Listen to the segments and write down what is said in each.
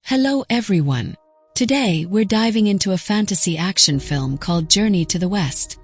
Hello everyone. Today we're diving into a fantasy action film called Journey to the West,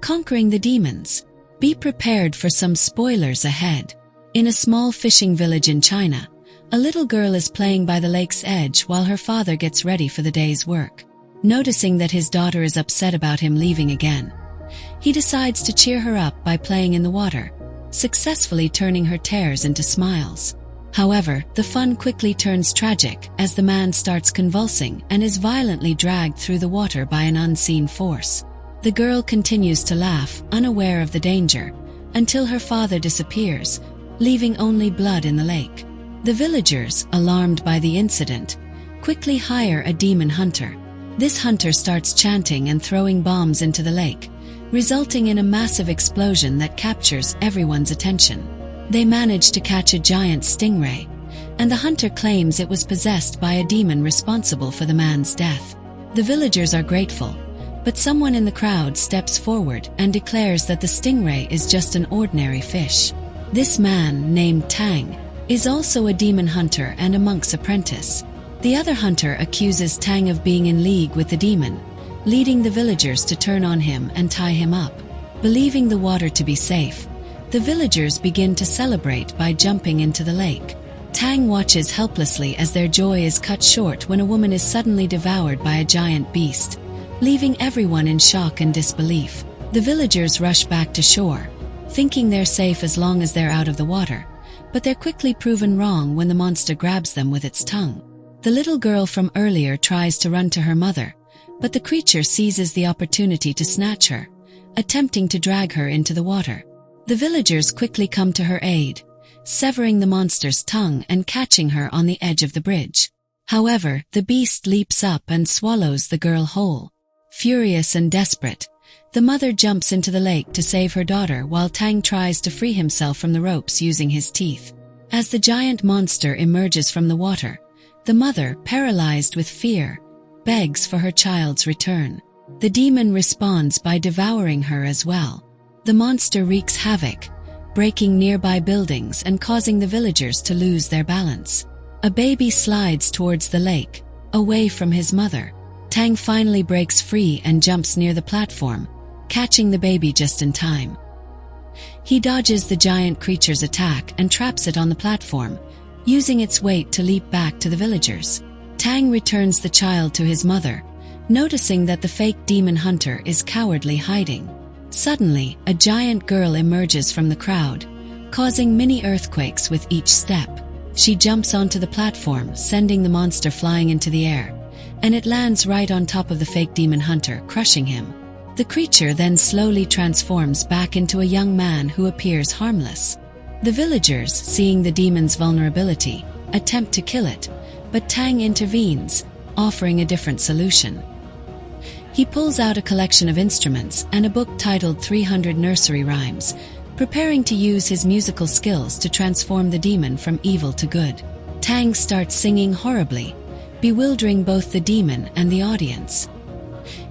Conquering the Demons. Be prepared for some spoilers ahead. In a small fishing village in China, a little girl is playing by the lake's edge while her father gets ready for the day's work. Noticing that his daughter is upset about him leaving again, he decides to cheer her up by playing in the water, successfully turning her tears into smiles. However, the fun quickly turns tragic as the man starts convulsing and is violently dragged through the water by an unseen force. The girl continues to laugh, unaware of the danger, until her father disappears, leaving only blood in the lake. The villagers, alarmed by the incident, quickly hire a demon hunter. This hunter starts chanting and throwing bombs into the lake, resulting in a massive explosion that captures everyone's attention. They manage to catch a giant stingray, and the hunter claims it was possessed by a demon responsible for the man's death. The villagers are grateful, but someone in the crowd steps forward and declares that the stingray is just an ordinary fish. This man, named Tang, is also a demon hunter and a monk's apprentice. The other hunter accuses Tang of being in league with the demon, leading the villagers to turn on him and tie him up. Believing the water to be safe, the villagers begin to celebrate by jumping into the lake. Tang watches helplessly as their joy is cut short when a woman is suddenly devoured by a giant beast, leaving everyone in shock and disbelief. The villagers rush back to shore, thinking they're safe as long as they're out of the water, but they're quickly proven wrong when the monster grabs them with its tongue. The little girl from earlier tries to run to her mother, but the creature seizes the opportunity to snatch her, attempting to drag her into the water. The villagers quickly come to her aid, severing the monster's tongue and catching her on the edge of the bridge. However, the beast leaps up and swallows the girl whole. Furious and desperate, the mother jumps into the lake to save her daughter while Tang tries to free himself from the ropes using his teeth. As the giant monster emerges from the water, the mother, paralyzed with fear, begs for her child's return. The demon responds by devouring her as well. The monster wreaks havoc, breaking nearby buildings and causing the villagers to lose their balance. A baby slides towards the lake, away from his mother. Tang finally breaks free and jumps near the platform, catching the baby just in time. He dodges the giant creature's attack and traps it on the platform, using its weight to leap back to the villagers. Tang returns the child to his mother, noticing that the fake demon hunter is cowardly hiding. Suddenly, a giant girl emerges from the crowd, causing mini earthquakes with each step. She jumps onto the platform, sending the monster flying into the air, and it lands right on top of the fake demon hunter, crushing him. The creature then slowly transforms back into a young man who appears harmless. The villagers, seeing the demon's vulnerability, attempt to kill it, but Tang intervenes, offering a different solution. He pulls out a collection of instruments and a book titled 300 Nursery Rhymes, preparing to use his musical skills to transform the demon from evil to good. Tang starts singing horribly, bewildering both the demon and the audience.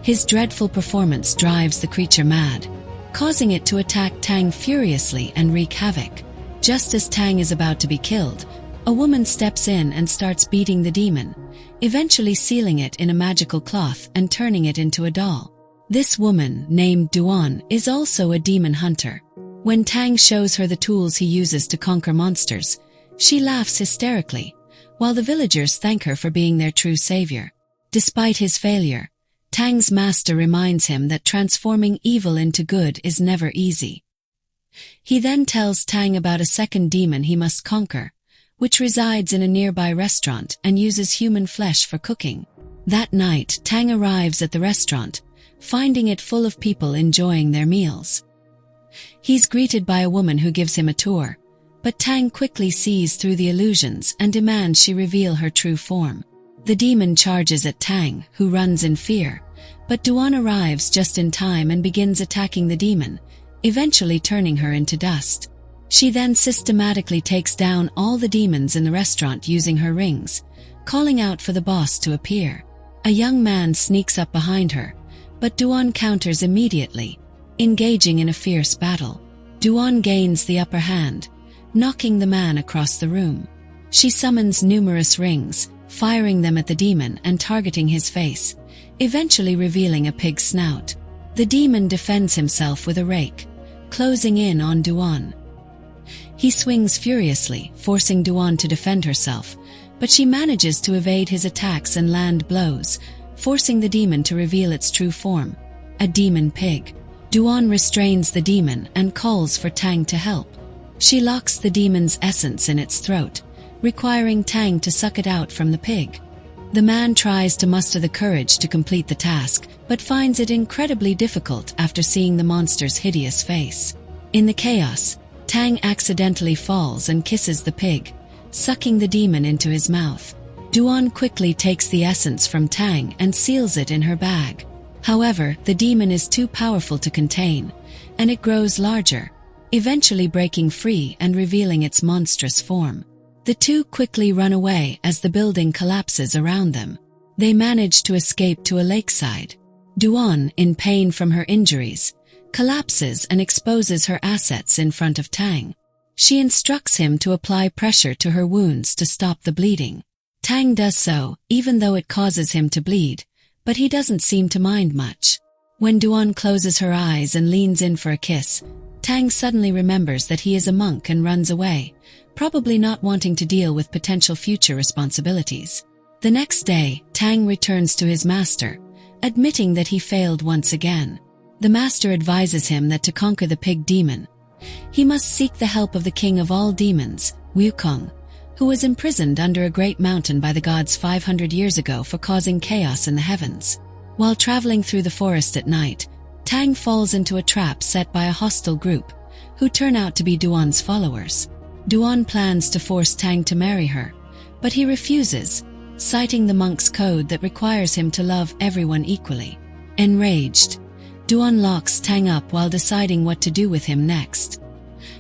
His dreadful performance drives the creature mad, causing it to attack Tang furiously and wreak havoc. Just as Tang is about to be killed, a woman steps in and starts beating the demon, eventually sealing it in a magical cloth and turning it into a doll. This woman, named Duan, is also a demon hunter. When Tang shows her the tools he uses to conquer monsters, she laughs hysterically, while the villagers thank her for being their true savior. Despite his failure, Tang's master reminds him that transforming evil into good is never easy. He then tells Tang about a second demon he must conquer, which resides in a nearby restaurant and uses human flesh for cooking. That night, Tang arrives at the restaurant, finding it full of people enjoying their meals. He's greeted by a woman who gives him a tour, but Tang quickly sees through the illusions and demands she reveal her true form. The demon charges at Tang, who runs in fear, but Duan arrives just in time and begins attacking the demon, eventually turning her into dust. She then systematically takes down all the demons in the restaurant using her rings, calling out for the boss to appear. A young man sneaks up behind her, but Duan counters immediately, engaging in a fierce battle. Duan gains the upper hand, knocking the man across the room. She summons numerous rings, firing them at the demon and targeting his face, eventually revealing a pig's snout. The demon defends himself with a rake, closing in on Duan. He swings furiously, forcing Duan to defend herself, but she manages to evade his attacks and land blows, forcing the demon to reveal its true form, a demon pig. Duan restrains the demon and calls for Tang to help. She locks the demon's essence in its throat, requiring Tang to suck it out from the pig. The man tries to muster the courage to complete the task, but finds it incredibly difficult after seeing the monster's hideous face. In the chaos, Tang accidentally falls and kisses the pig, sucking the demon into his mouth. Duan quickly takes the essence from Tang and seals it in her bag. However, the demon is too powerful to contain, and it grows larger, eventually breaking free and revealing its monstrous form. The two quickly run away as the building collapses around them. They manage to escape to a lakeside. Duan, in pain from her injuries, collapses and exposes her assets in front of Tang. She instructs him to apply pressure to her wounds to stop the bleeding. Tang does so, even though it causes him to bleed, but he doesn't seem to mind much. When Duan closes her eyes and leans in for a kiss, Tang suddenly remembers that he is a monk and runs away, probably not wanting to deal with potential future responsibilities. The next day, Tang returns to his master, admitting that he failed once again. The master advises him that to conquer the pig demon, he must seek the help of the king of all demons, Wukong, who was imprisoned under a great mountain by the gods 500 years ago for causing chaos in the heavens. While traveling through the forest at night, Tang falls into a trap set by a hostile group, who turn out to be Duan's followers. Duan plans to force Tang to marry her, but he refuses, citing the monk's code that requires him to love everyone equally. Enraged, Duan locks Tang up while deciding what to do with him next.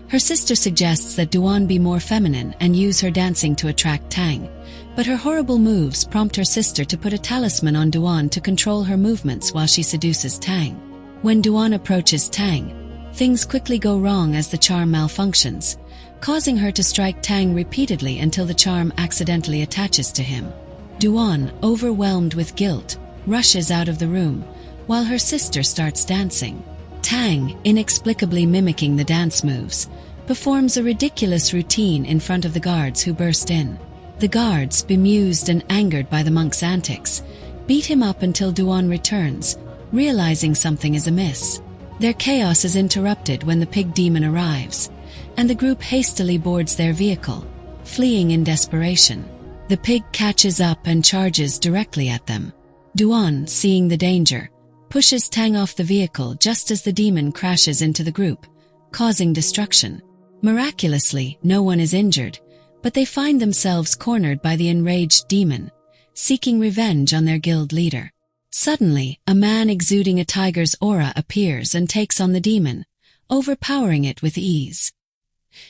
Her sister suggests that Duan be more feminine and use her dancing to attract Tang, but her horrible moves prompt her sister to put a talisman on Duan to control her movements while she seduces Tang. When Duan approaches Tang, things quickly go wrong as the charm malfunctions, causing her to strike Tang repeatedly until the charm accidentally attaches to him. Duan, overwhelmed with guilt, rushes out of the room, while her sister starts dancing. Tang, inexplicably mimicking the dance moves, performs a ridiculous routine in front of the guards who burst in. The guards, bemused and angered by the monk's antics, beat him up until Duan returns, realizing something is amiss. Their chaos is interrupted when the pig demon arrives, and the group hastily boards their vehicle, fleeing in desperation. The pig catches up and charges directly at them. Duan, seeing the danger, pushes Tang off the vehicle just as the demon crashes into the group, causing destruction. Miraculously, no one is injured, but they find themselves cornered by the enraged demon, seeking revenge on their guild leader. Suddenly, a man exuding a tiger's aura appears and takes on the demon, overpowering it with ease.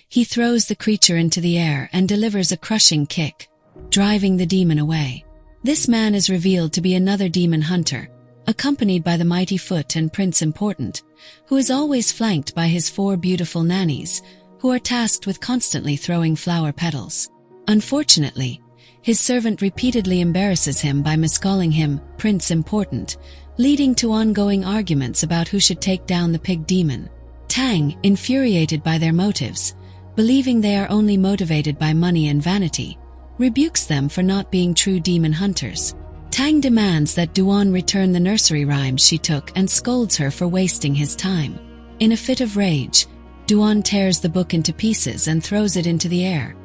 He throws the creature into the air and delivers a crushing kick, driving the demon away. This man is revealed to be another demon hunter, accompanied by the mighty Foot and Prince Important, who is always flanked by his 4 beautiful nannies, who are tasked with constantly throwing flower petals. Unfortunately, his servant repeatedly embarrasses him by miscalling him Prince Important, leading to ongoing arguments about who should take down the pig demon. Tang, infuriated by their motives, believing they are only motivated by money and vanity, rebukes them for not being true demon hunters. Tang demands that Duan return the nursery rhymes she took and scolds her for wasting his time. In a fit of rage, Duan tears the book into pieces and throws it into the air,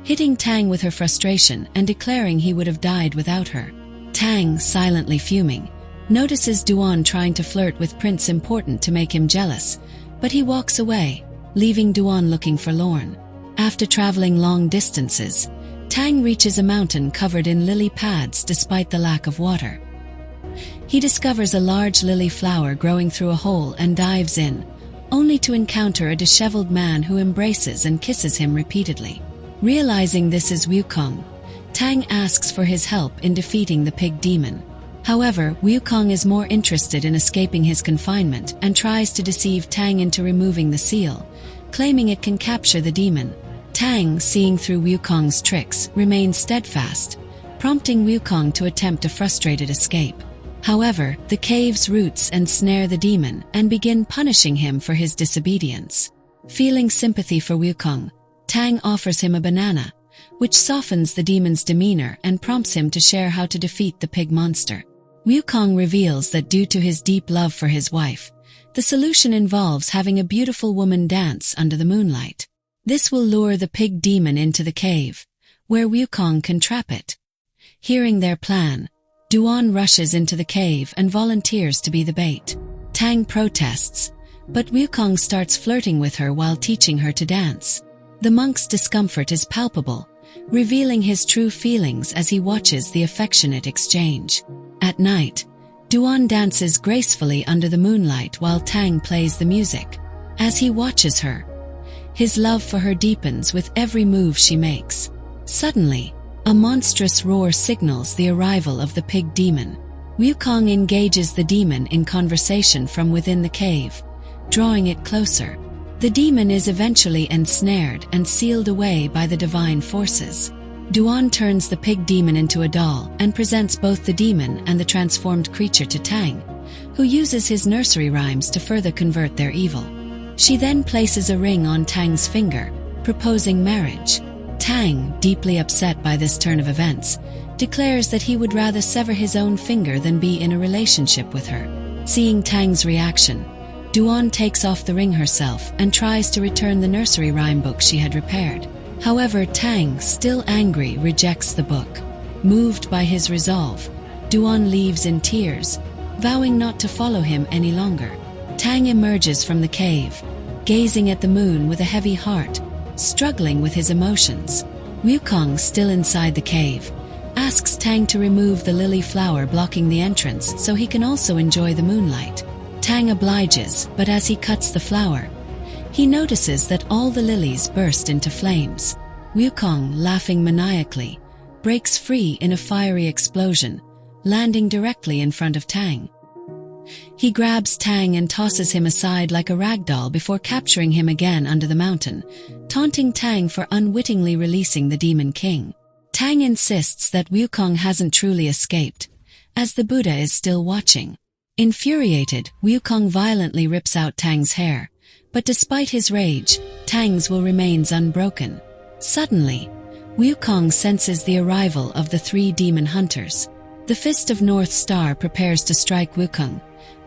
hitting Tang with her frustration and declaring he would have died without her. Tang, silently fuming, notices Duan trying to flirt with Prince Important to make him jealous, but he walks away, leaving Duan looking forlorn. After traveling long distances, Tang reaches a mountain covered in lily pads despite the lack of water. He discovers a large lily flower growing through a hole and dives in, only to encounter a disheveled man who embraces and kisses him repeatedly. Realizing this is Wukong, Tang asks for his help in defeating the pig demon. However, Wukong is more interested in escaping his confinement and tries to deceive Tang into removing the seal, claiming it can capture the demon. Tang, seeing through Wukong's tricks, remains steadfast, prompting Wukong to attempt a frustrated escape. However, the cave's roots ensnare the demon and begin punishing him for his disobedience. Feeling sympathy for Wukong, Tang offers him a banana, which softens the demon's demeanor and prompts him to share how to defeat the pig monster. Wukong reveals that due to his deep love for his wife, the solution involves having a beautiful woman dance under the moonlight. This will lure the pig demon into the cave, where Wukong can trap it. Hearing their plan, Duan rushes into the cave and volunteers to be the bait. Tang protests, but Wukong starts flirting with her while teaching her to dance. The monk's discomfort is palpable, revealing his true feelings as he watches the affectionate exchange. At night, Duan dances gracefully under the moonlight while Tang plays the music. As he watches her, his love for her deepens with every move she makes. Suddenly, a monstrous roar signals the arrival of the pig demon. Wukong engages the demon in conversation from within the cave, drawing it closer. The demon is eventually ensnared and sealed away by the divine forces. Duan turns the pig demon into a doll and presents both the demon and the transformed creature to Tang, who uses his nursery rhymes to further convert their evil. She then places a ring on Tang's finger, proposing marriage. Tang, deeply upset by this turn of events, declares that he would rather sever his own finger than be in a relationship with her. Seeing Tang's reaction, Duan takes off the ring herself and tries to return the nursery rhyme book she had repaired. However, Tang, still angry, rejects the book. Moved by his resolve, Duan leaves in tears, vowing not to follow him any longer. Tang emerges from the cave, gazing at the moon with a heavy heart, struggling with his emotions. Wukong, still inside the cave, asks Tang to remove the lily flower blocking the entrance so he can also enjoy the moonlight. Tang obliges, but as he cuts the flower, he notices that all the lilies burst into flames. Wukong, laughing maniacally, breaks free in a fiery explosion, landing directly in front of Tang. He grabs Tang and tosses him aside like a rag doll before capturing him again under the mountain, taunting Tang for unwittingly releasing the Demon King. Tang insists that Wukong hasn't truly escaped, as the Buddha is still watching. Infuriated, Wukong violently rips out Tang's hair, but despite his rage, Tang's will remains unbroken. Suddenly, Wukong senses the arrival of the 3 demon hunters. The Fist of North Star prepares to strike Wukong,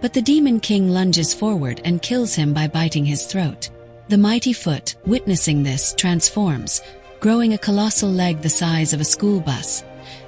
but the Demon King lunges forward and kills him by biting his throat. The mighty foot, witnessing this, transforms, growing a colossal leg the size of a school bus,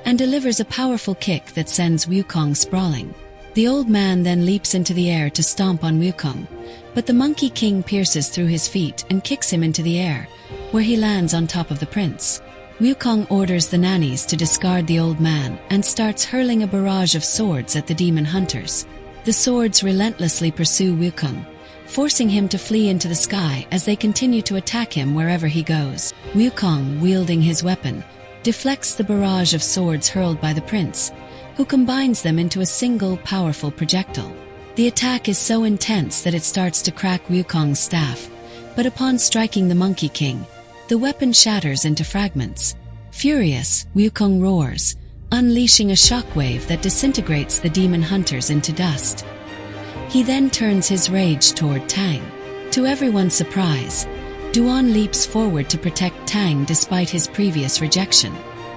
and delivers a powerful kick that sends Wukong sprawling. The old man then leaps into the air to stomp on Wukong, but the Monkey King pierces through his feet and kicks him into the air, where he lands on top of the prince. Wukong orders the nannies to discard the old man and starts hurling a barrage of swords at the demon hunters. The swords relentlessly pursue Wukong, forcing him to flee into the sky as they continue to attack him wherever he goes. Wukong, wielding his weapon, deflects the barrage of swords hurled by the prince, who combines them into a single powerful projectile. The attack is so intense that it starts to crack Wukong's staff, but upon striking the Monkey King, the weapon shatters into fragments. Furious, Wukong roars, unleashing a shockwave that disintegrates the demon hunters into dust. He then turns his rage toward Tang. To everyone's surprise, Duan leaps forward to protect Tang despite his previous rejection.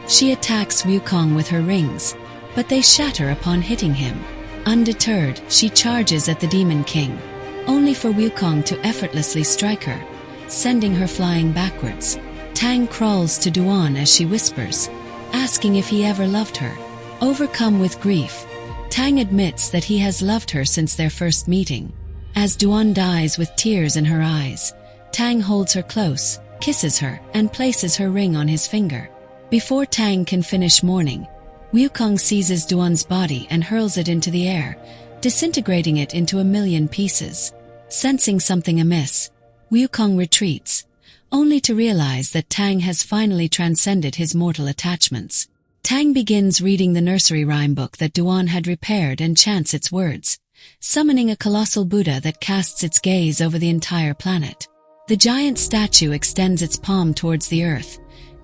She attacks Wukong with her rings, but they shatter upon hitting him. Undeterred, she charges at the Demon King, only for Wukong to effortlessly strike her, sending her flying backwards. Tang crawls to Duan as she whispers, asking if he ever loved her. Overcome with grief, Tang admits that he has loved her since their first meeting. As Duan dies with tears in her eyes, Tang holds her close, kisses her, and places her ring on his finger. Before Tang can finish mourning, Wukong seizes Duan's body and hurls it into the air, disintegrating it into 1,000,000 pieces. Sensing something amiss, Wukong retreats, only to realize that Tang has finally transcended his mortal attachments. Tang begins reading the nursery rhyme book that Duan had repaired and chants its words, summoning a colossal Buddha that casts its gaze over the entire planet. The giant statue extends its palm towards the earth,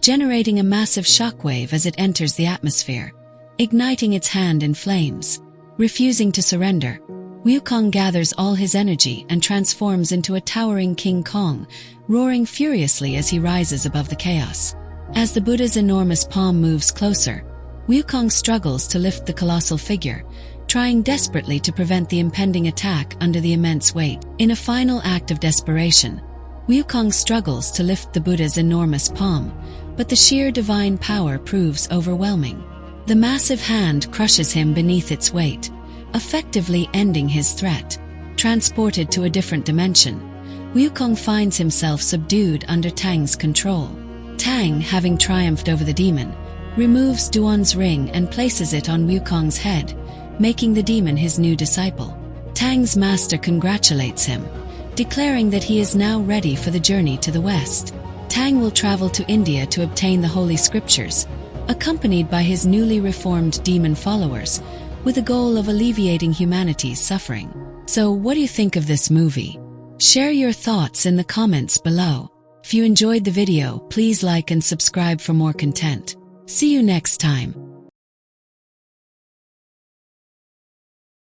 generating a massive shockwave as it enters the atmosphere, igniting its hand in flames. Refusing to surrender, Wukong gathers all his energy and transforms into a towering King Kong, roaring furiously as he rises above the chaos. As the Buddha's enormous palm moves closer, Wukong struggles to lift the colossal figure, trying desperately to prevent the impending attack under the immense weight. In a final act of desperation, Wukong struggles to lift the Buddha's enormous palm, but the sheer divine power proves overwhelming. The massive hand crushes him beneath its weight, effectively ending his threat. Transported to a different dimension, Wukong finds himself subdued under Tang's control. Tang, having triumphed over the demon, removes Duan's ring and places it on Wukong's head, making the demon his new disciple. Tang's master congratulates him, declaring that he is now ready for the journey to the west. Tang will travel to India to obtain the Holy Scriptures, accompanied by his newly reformed demon followers, with the goal of alleviating humanity's suffering. So, what do you think of this movie? Share your thoughts in the comments below. If you enjoyed the video, please like and subscribe for more content. See you next time.